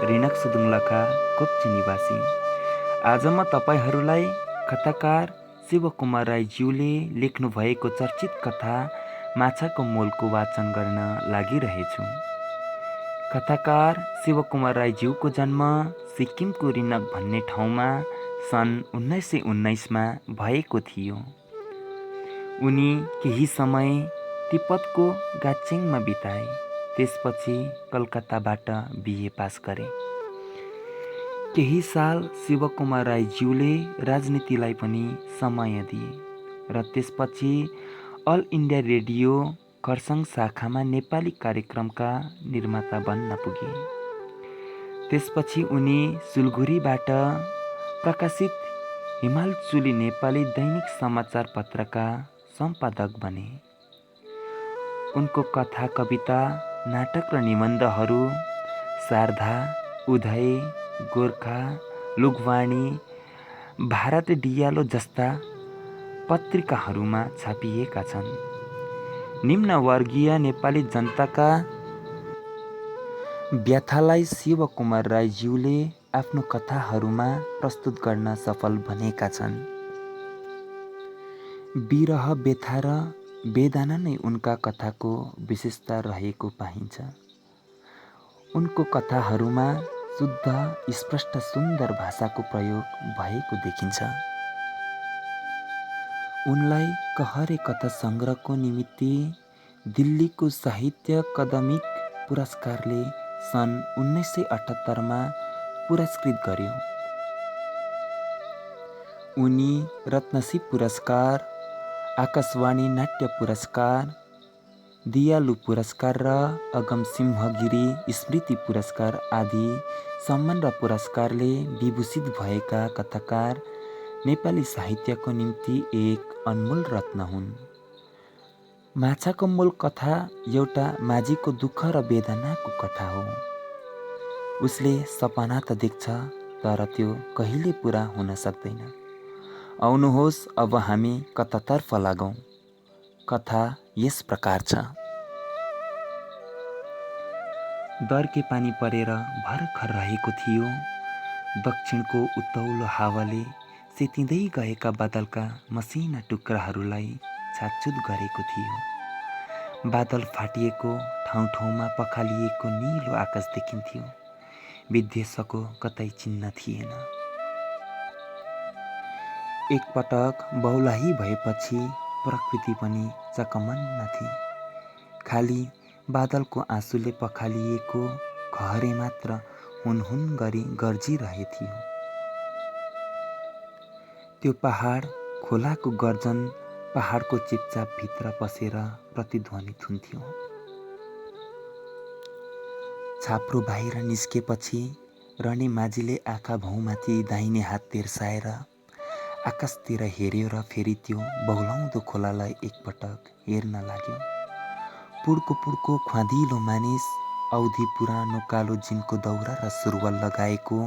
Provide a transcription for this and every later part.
रिनक सुदुङलखा कोप्ची निवासी। आज म तपाईहरूलाई कथाकार शिवकुमार राईज्यूले लेख्नुभएको चर्चित कथा माछाको मोलको वाचन गर्न लागिरहेछु। कथाकार शिवकुमार राईज्यूको जन्म सिक्किमको रिनक भन्ने ठाउँमा सन् 1919मा भएको थियो। उनी केही समय तिब्बतको गाचेङमा बिताए। त्यसपछि कलकत्ताबाट बिए पास गरे। केही साल शिवकुमार राईज्यूले राजनीतिलाई पनि समय दिए र त्यसपछि अल इन्डिया रेडियो खरसाङ शाखामा नेपाली कार्यक्रमका निर्माता बन्न पुगे। त्यसपछि उनी सिलगढीबाट प्रकाशित हिमालचुली नेपाली दैनिक समाचार पत्रका सम्पादक बने। उनको कथा, कविता, नाटक र निबन्धहरू शारदा, उदय, गोर्खा, लोकवाणी, भारत डियालो जस्ता पत्रिकाहरूमा छापिएका छन्। निम्नवर्गीय नेपाली जनताका व्यथालाई शिवकुमार राईज्यूले आफ्नो कथाहरूमा प्रस्तुत गर्न सफल बनेका छन्। विरह, व्यथा र वेदना नै उनका कथाको विशेषता रहेको पाइन्छ। उनको कथाहरूमा शुद्ध, स्पष्ट, सुन्दर भाषाको प्रयोग भएको देखिन्छ। उनलाई कहरे कथा सङ्ग्रहको निमित्त दिल्लीको साहित्य अकादमिक पुरस्कारले सन् 1978मा पुरस्कृत गर्यो। उनी रत्नश्री पुरस्कार, आकाशवाणी नाट्य पुरस्कार, दियालु पुरस्कार र अगमसिंहगिरी स्मृति पुरस्कार आदि सम्मान र पुरस्कारले विभूषित भएका कथाकार नेपाली साहित्यको निम्ति एक अनमोल रत्न हुन्। माछाको मोल कथा एउटा माझीको दुःख र वेदनाको कथा हो। उसले सपना त देख्छ, तर त्यो कहिले पुरा हुन सक्दैन। आउनुहोस् अब हामी कथातर्फ लागौँ। कथा यस प्रकार छ। दर्के पानी परेर भर्खर रहेको थियो। दक्षिणको उत्तौलो हावाले सेतिँदै गएका बादलका मसिना टुक्राहरूलाई छातछुत गरेको थियो। बादल फाटिएको, ठाउँ ठाउँमा पखालिएको निलो आकाश देखिन्थ्यो। विदेशको कतै चिन्ह थिएन। एकपटक बहुलाही भएपछि प्रकृति पनि चकमन्न थिए। खाली बादलको आँसुले पखालिएको घरे मात्र हुनहुन गरी गर्जिरहेथ्यो। त्यो पहाड खोलाको गर्जन पहाडको चुपचापभित्र पसेर प्रतिध्वनित हुन्थ्यो। छाप्रो बाहिर निस्केपछि रने माझीले आँखा भौमाथि दाहिने हात तेर्साएर आकाशतिर हेर्यो र फेरि त्यो बहुलाउँदो खोलालाई एकपटक हेर्न लाग्यो। पुड्को पुड्को ख्वाँदिलो मानिस, औधी पुरानो कालो जिनको दौरा र सुरुवाल लगाएको,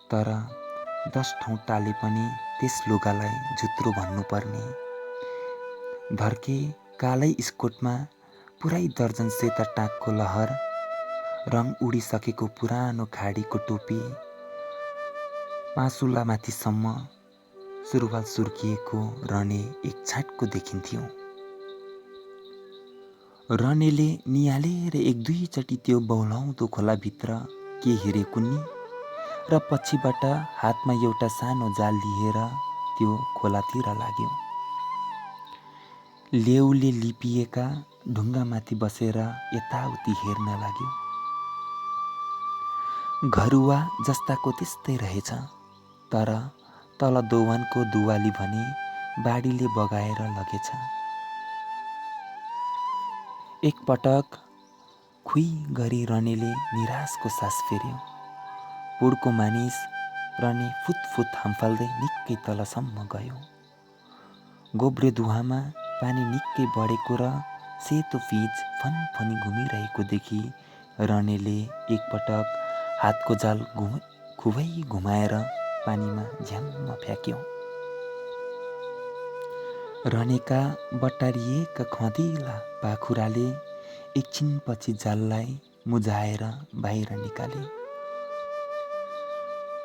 तर 10 ठाउँ टाले पनि त्यस लुगालाई झुत्रो भन्नुपर्ने। धर्के कालै स्कोटमा पुरै दर्जन सेता टाँकको लहर, रङ उडिसकेको पुरानो खाडीको टोपी, पाँसुलामाथिसम्म सुरुवाल सुर्किएको रने एक छाटको देखिन्थ्यो। रनेले निहालेर एक दुईचोटि त्यो बहुलाउँदो खोलाभित्र के हेरे कुन्नी र पछिबाट हातमा एउटा सानो जाल लिएर त्यो खोलातिर लाग्यो। लेउले लिपिएका ढुङ्गामाथि बसेर यताउति हेर्न लाग्यो। घरुवा जस्ताको त्यस्तै रहेछ, तर तल दोभानको दुवाली भने बाढीले बगाएर लगेछ। एकपटक खुइ गरी रनेले निराशको सास फेर्यो। पुड्को मानिस रने फुतफुत हम्फाल्दै निकै तलसम्म गयो। गोब्रेधुवामा पानी निकै बढेको र सेतो फिज फनफनी घुमिरहेको देखि रनेले एकपटक हातको जाल खुबै घुमाएर पानीमा झ्याम्म फ्याँक्यो। रनेका बटारिएका खँदिला पाखुराले एकछिनपछि जाललाई मुजाएर बाहिर निकाले।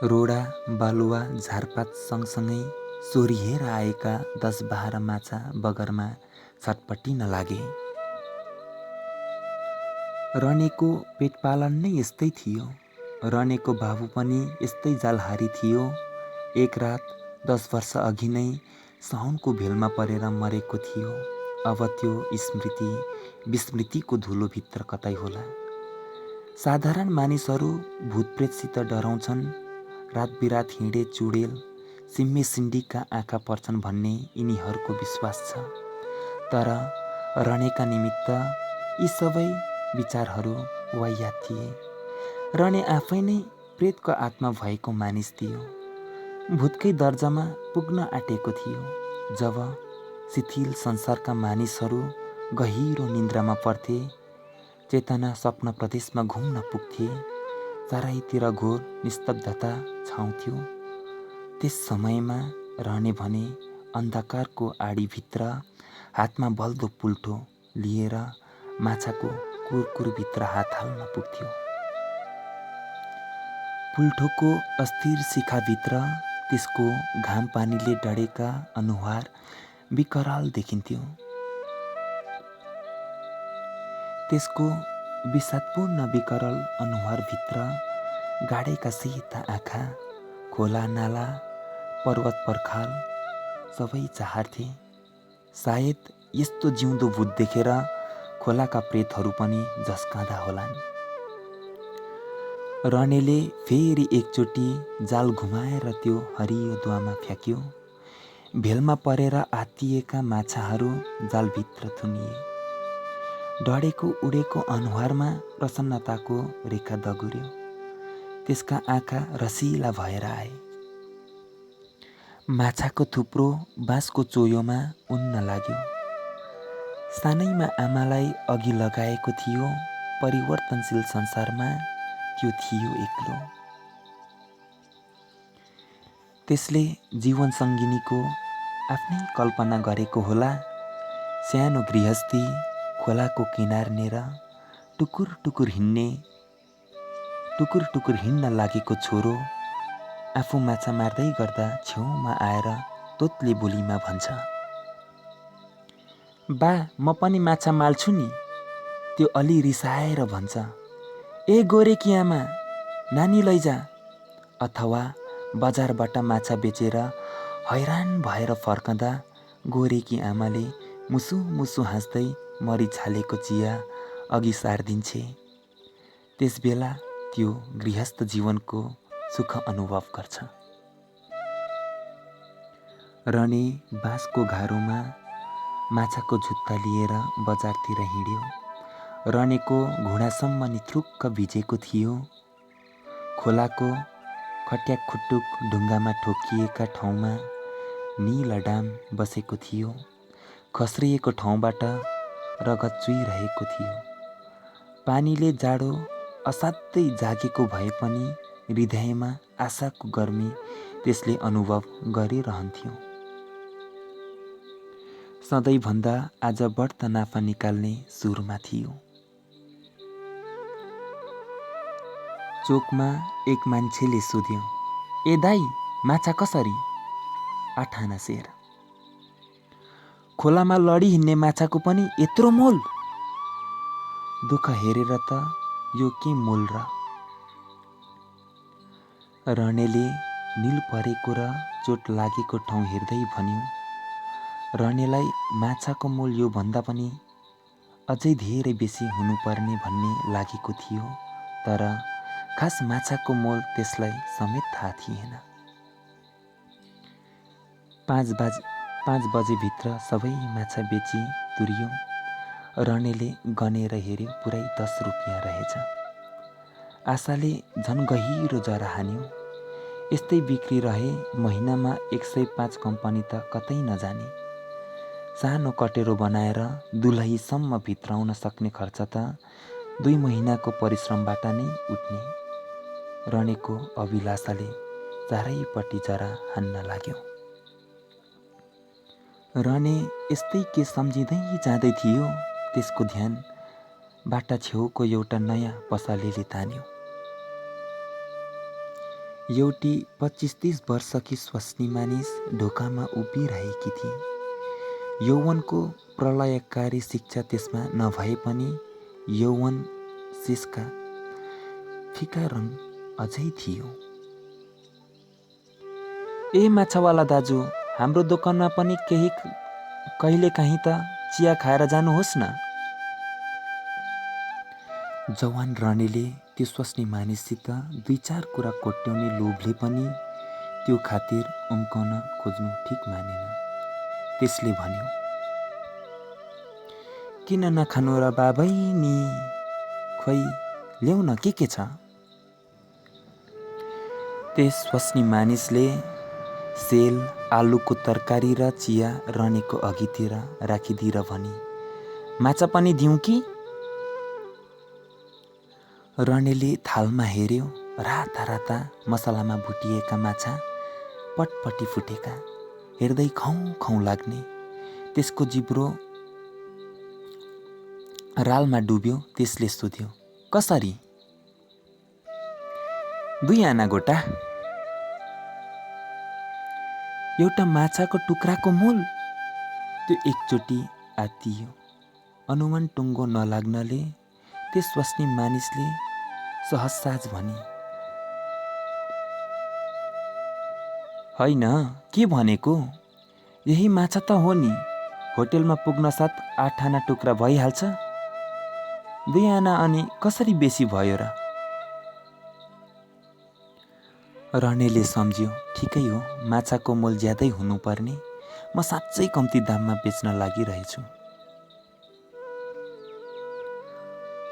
रोडा बालुवा झारपात सँगसँगै सोरिएर आएका 10-12 माछा बगरमा छटपटिन लागे। रनेको पेटपालन नै यस्तै थियो। रनेको बाबु पनि यस्तै जालहारी थियो। एक रात 10 वर्ष अघि नै साउनको भेलमा परेर मरेको थियो। अब त्यो स्मृति विस्मृतिको धुलोभित्र कतै होला। साधारण मानिसहरू भूतप्रेतसित डराउँछन्। रात बिरात हिँडे चुडेल सिम्मे सिन्डीका आँखा पर्छन् भन्ने यिनीहरूको विश्वास छ। तर रनेका निमित्त यी सबै विचारहरू वाहियात थिए। रने आफै नै प्रेतको आत्मा भएको मानिस थियो। भूतकै दर्जामा पुग्न आँटेको थियो। जब शिथिल संसारका मानिसहरू गहिरो निन्द्रामा पर्थे, चेतना स्वप्न प्रदेशमा घुम्न पुग्थे, चारैतिर घोर निस्तब्धता छाउँथ्यो, त्यस समयमा रहने भने अन्धकारको आडीभित्र हातमा बल्दो पुल्ठो लिएर माछाको कुरकुरभित्र हात हाल्न पुग्थ्यो। पुल्ठोको अस्थिर शिखाभित्र त्यसको घाम पानीले डढेका अनुहार विकराल देखिन्थ्यो। त्यसको विषादपूर्ण विकराल अनुहारभित्र गाडेका सेता आँखा, खोला नाला, पर्वत पर्खाल सबै चाहर्थे। सायद यस्तो जिउँदो भूत देखेर खोलाका प्रेतहरू पनि झस्काँदा होलान्। रनेले फेरि एकचोटि जाल घुमाएर त्यो हरियो दुवामा फ्याँक्यो। भेलमा परेर आत्तिएका माछाहरू जालभित्र थुनिए। डढेको उडेको अनुहारमा प्रसन्नताको रेखा दगुर्यो। त्यसका आँखा रसिला भएर आए। माछाको थुप्रो बाँसको चोयोमा उड्न लाग्यो। सानैमा आमालाई अघि लगाएको थियो। परिवर्तनशील संसारमा त्यो थियो एक्लो। त्यसले जीवन सङ्गिनीको आफ्नै कल्पना गरेको होला। सानो गृहस्थी, खोलाको किनारनेर टुकुर टुकुर हिँड्न लागेको छोरो आफू माछा मार्दै गर्दा छेउमा आएर तोतले बोलीमा भन्छ, बा म पनि माछा माल्छु नि। त्यो अलि रिसाएर भन्छ, ए गोरेकी आमा, नानी लैजा। अथवा बजारबाट माछा बेचेर हैरान भएर फर्कँदा गोरेकी आमाले मुसु मुसु हाँस्दै मरिछालेको चिया अघि सारिदिन्छे। त्यसबेला त्यो गृहस्थ जीवनको सुख अनुभव गर्छ। रने बाँसको घारोमा माछाको झुत्ता लिएर बजारतिर हिँड्यो। रनेको घुँडासम्म निथुक्क भिजेको थियो। खोलाको खट्याक खुट्टुक ढुङ्गामा ठोकिएका ठाउँमा नीलडाम बसेको थियो। खस्रिएको ठाउँबाट रगत चुहिरहेको थियो। पानीले जाडो असाध्यै जागेको भए पनि हृदयमा आशाको गर्मी त्यसले अनुभव गरिरहन्थ्यो। सधैँभन्दा आज बढ्ता नाफा निकाल्ने सुरमा थियो। चोकमा एक मान्छेले सोध्यो, ए दाई, माछा कसरी? 8 आना सेर। खोलामा लडी हिँड्ने माछाको पनि यत्रो मोल? दुःख हेरेर त यो के मोल र? रनेले निल परेको र चोट लागेको ठाउँ हेर्दै भन्यो, रनेलाई माछाको मोल यो भन्दा पनि अझै धेरै बेसी हुनुपर्ने भन्ने लागेको थियो। तर खास माछाको मोल त्यसलाई समेत थाहा थिएन। 5 बजेभित्र सबै माछा बेची तुरियो। रनेले गनेर हेर्यो, पुरै 10 रुपियाँ रहेछ। आशाले झन गहिरो जरा हान्यो। यस्तै बिक्री रहे महिनामा 105 कम्पनी त कतै नजाने। सानो कटेरो बनाएर दुलहीसम्म भित्राउन सक्ने खर्च त 2 महिनाको परिश्रमबाट नै उठ्ने। रनेको अभिलाषाले चारैपट्टि जरा हान्न लाग्यो। रने यस्तै के सम्झिँदै जाँदै थियो। त्यसको ध्यान बाटा छेउको एउटा नयाँ पसलेले तान्यो। एउटी 25-30 वर्षकी स्वास्नी मानिस ढोकामा उभिरहेकी थिए। यौवनको प्रलयकारी शिक्षा त्यसमा नभए पनि यौवन शेषका फिका रङ अझै थियो। ए माछावाला दाजु, हाम्रो दोकानमा पनि कहिलेकाहीँ त चिया खाएर जानुहोस् न। जवान रानीले त्यो स्वास्नी मानिससित 2-4 कुरा कोट्याउने लोभले पनि त्यो खातिर उम्काउन खोज्नु ठिक मानेन। त्यसले भन्यो, किन नखानु र बाबैनी, खोइ ल्याउ न के छ। त्यस स्वास्नी मानिसले सेल, आलुको तरकारी र चिया रानीको अघितिर राखिदिएर भनी, माछा पनि दिउँ कि? रानीले थालमा हेर्यो। राता राता मसलामा भुटिएका माछा, पटपटी फुटेका, हेर्दै खौँ खौँ लाग्ने। त्यसको जिब्रो रालमा डुब्यो। त्यसले सोध्यो, कसरी? 2 आना गोटा। एउटा माछाको टुक्राको मूल? त्यो एकचोटि आत्तियो। अनुमान टुङ्गो नलाग्नाले त्यस स्वास्नी मानिसले सहजसाज भने, होइन, के भनेको? यही माछा त हो नि। होटेलमा पुग्न साथ 8 आना टुक्रा भइहाल्छ। 2 आना अनि कसरी बेसी भयो र? रानीले सम्झ्यो, ठिकै हो, माछाको मोल ज्यादै हुनुपर्ने। म साँच्चै कम्ती दाममा बेच्न लागिरहेछु।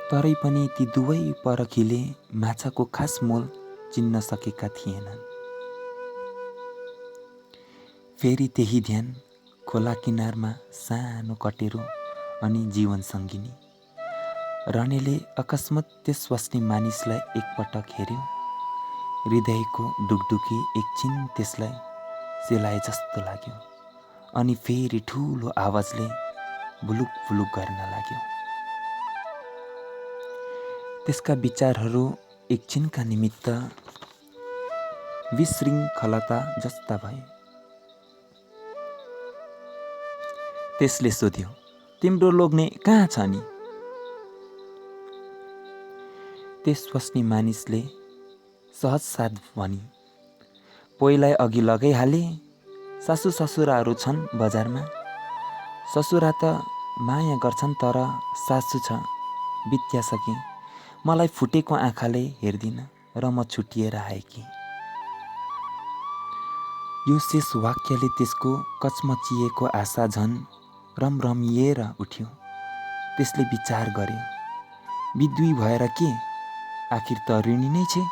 तरै पनि ती दुवै परखीले माछाको खास मोल चिन्न सकेका थिएनन्। फेरि त्यही ध्यान, खोला किनारमा सानो कटेरो अनि जीवन सङ्गिनी। रानीले अकस्मात त्यस स्वास्नी मानिसलाई एकपटक हेर्यो। हृदयको डुकडुकी एकछिन त्यसलाई सेलाए जस्तो लाग्यो अनि फेरि ठुलो आवाजले भुलुक भुलुक गर्न लाग्यो। त्यसका विचारहरू एकछिनका निमित्त विशृङ्खलता जस्ता भए। त्यसले सोध्यो, तिम्रो लोग्ने कहाँ छ नि? त्यस स्वास्नी मानिसले सहज साथ भनी, पोइलाई अघि लगाइहाले। सासु ससुराहरू छन् बजारमा। ससुरा त माया गर्छन् तर सासु छ बित्या सके। मलाई फुटेको आँखाले हेर्दिन र म छुटिएर आएकी। यो शेष वाक्यले त्यसको कचमचिएको आशा झन् रमरमिएर उठ्यो। त्यसले विचार गर्यो, बिधुवी भएर के, आखिर त ऋणी नै छे।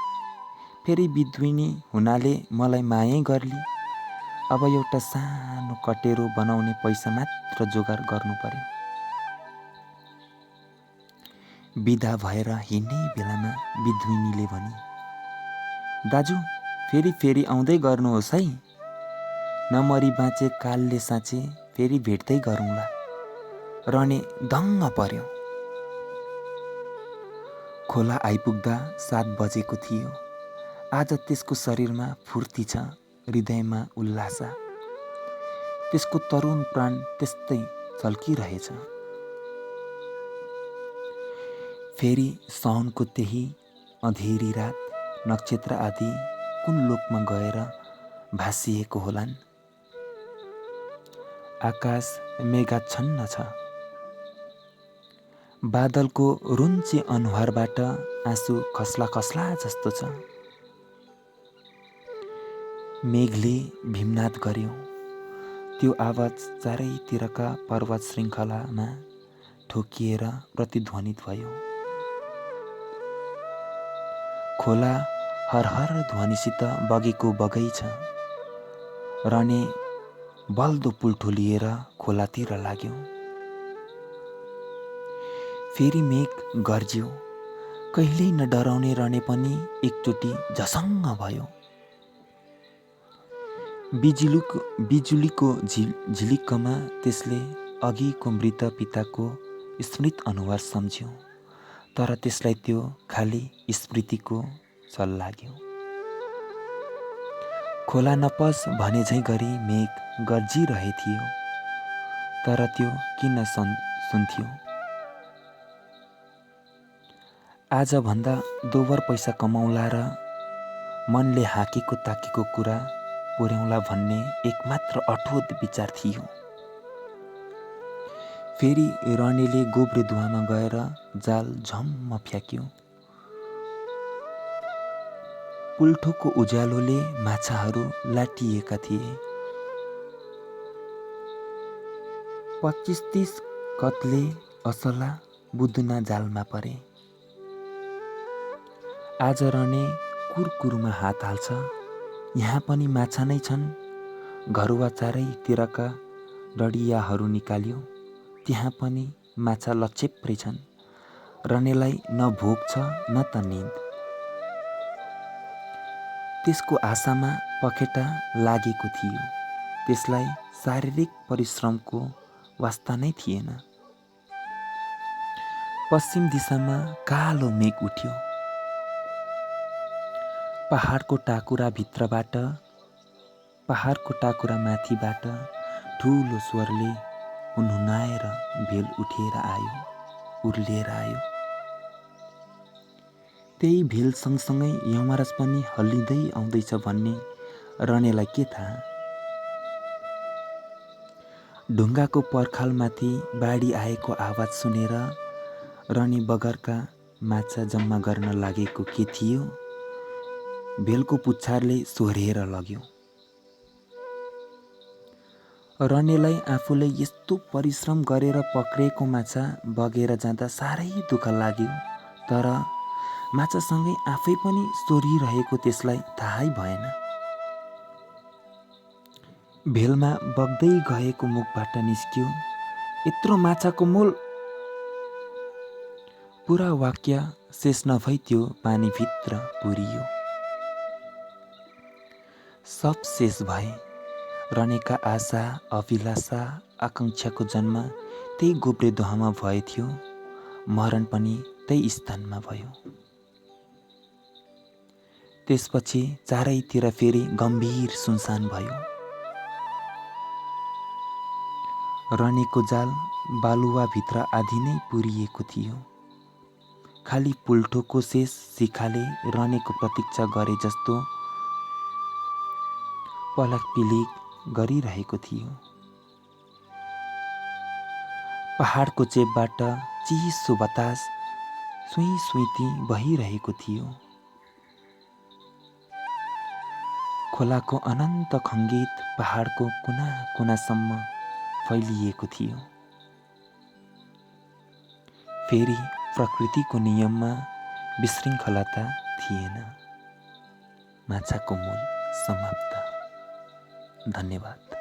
फेरि बिधुविनी हुनाले मलाई मायै गर्ली। अब एउटा सानो कटेरो बनाउने पैसा मात्र जोगाड गर्नु पर्यो। बिदा भएर हिँड्ने बेलामा बिधुविनीले भनी, दाजु, फेरि आउँदै गर्नुहोस् है। नमरी बाँचे कालले साँचे, फेरि भेट्दै गरौँला। रानी दङ्ग पर्यो। खोला आइपुग्दा 7 बजेको थियो। आज त्यसको शरीरमा फुर्ती छ, हृदयमा उल्लास। त्यसको तरुण प्राण त्यस्तै झल्किरहेछ। फेरि साउनको त्यही अँधेरी रात, नक्षत्र आदि कुन लोकमा गएर भासिएको होलान्। आकाश मेघाच्छन्न छ। बादलको रुन्चे अनुहारबाट आँसु खस्ला खस्ला जस्तो छ। मेघले भीमनाद गर्यो। त्यो आवाज चारैतिरका पर्वत श्रृङ्खलामा ठोकिएर प्रतिध्वनित भयो। खोला हरहर ध्वनिसित बगेको बगै छ। रानी बल्दो पुल्ठो लिएर खोलातिर लाग्यो। फेरि मेघ गर्ज्यो। कहिल्यै नडराउने रानी पनि एकचोटि झसङ्ग भयो। बिजुलीको झिलिक्कमा त्यसले अघिको मृत पिताको स्मृत अनुहार सम्झ्यो। तर त्यसलाई त्यो खाली स्मृतिको सल लाग्यो। खोला नपस भने झैँ गरी मेघ गर्जिरहेथ्यो, तर त्यो किन सुन्थ्यो? आजभन्दा दोबर पैसा कमाउला र मनले हाकेको ताकेको कुरा पुर्याउला भन्ने एकमात्र अठोट विचार थियो। फेरि रणेले गोब्रेधुवामा गएर जाल झम्म फ्याँक्यो। पुल्ठोको उज्यालोले माछाहरू लाटिएका थिए। 25-30 कत्ले असला बुदुना जालमा परे। आज रने कुरकुरमा हात हाल्छ। यहाँ पनि माछा नै छन्। घरुवा चारैतिरका डडियाहरू निकाल्यो। त्यहाँ पनि माछा लचेप्रै छन्। रनेलाई न भोक छ न त निद। त्यसको आशामा पखेटा लागेको थियो। त्यसलाई शारीरिक परिश्रमको वास्ता नै थिएन। पश्चिम दिशामा कालो मेघ उठ्यो। पहाडको टाकुरा माथिबाट ठुलो स्वरले हुनहुनाएर भेल उर्लिएर आयो। त्यही भेल सँगसँगै यमराज पनि हल्लिँदै आउँदैछ भन्ने रनेलाई के थाहा? ढुङ्गाको पर्खालमाथि बाढी आएको आवाज सुनेर रने बगरका माछा जम्मा गर्न लागेको के थियो? भेलको पुच्छारले सोहोरेर लग्यो। रनेलाई आफूले यस्तो परिश्रम गरेर पक्रेको माछा बगेर जाँदा साह्रै दुःख लाग्यो। तर माछासँगै आफै पनि सोरिरहेको त्यसलाई थाहै भएन। भेलमा बग्दै गएको मुखबाट निस्क्यो, यत्रो माछाको मोल। पुरा वाक्य शेष नभई त्यो पानीभित्र पुरियो। सब शेष भए। रनेका आशा, अभिलाषा, आकांक्षाको जन्म त्यही गोब्रेधुवामा भएथ्यो। मरण पनि त्यही स्थानमा भयो। त्यसपछि चारैतिर फेरि गम्भीर सुनसान भयो। रनेको जाल बालुवाभित्र आधी नै पुरिएको थियो। खाली पुल्ठोको शेष शिखाले रनेको प्रतीक्षा गरे जस्तो पलक पिलिक गरिरहेको थियो। पहाडको चेपबाट चिसो बतास सुई सुइती बहिरहेको थियो। खोलाको अनन्त खङ्गित पहाडको कुना कुनासम्म फैलिएको थियो। फेरि प्रकृतिको नियममा विशृङ्खलता थिएन। माछाको मोल समाप्त। धन्यवाद।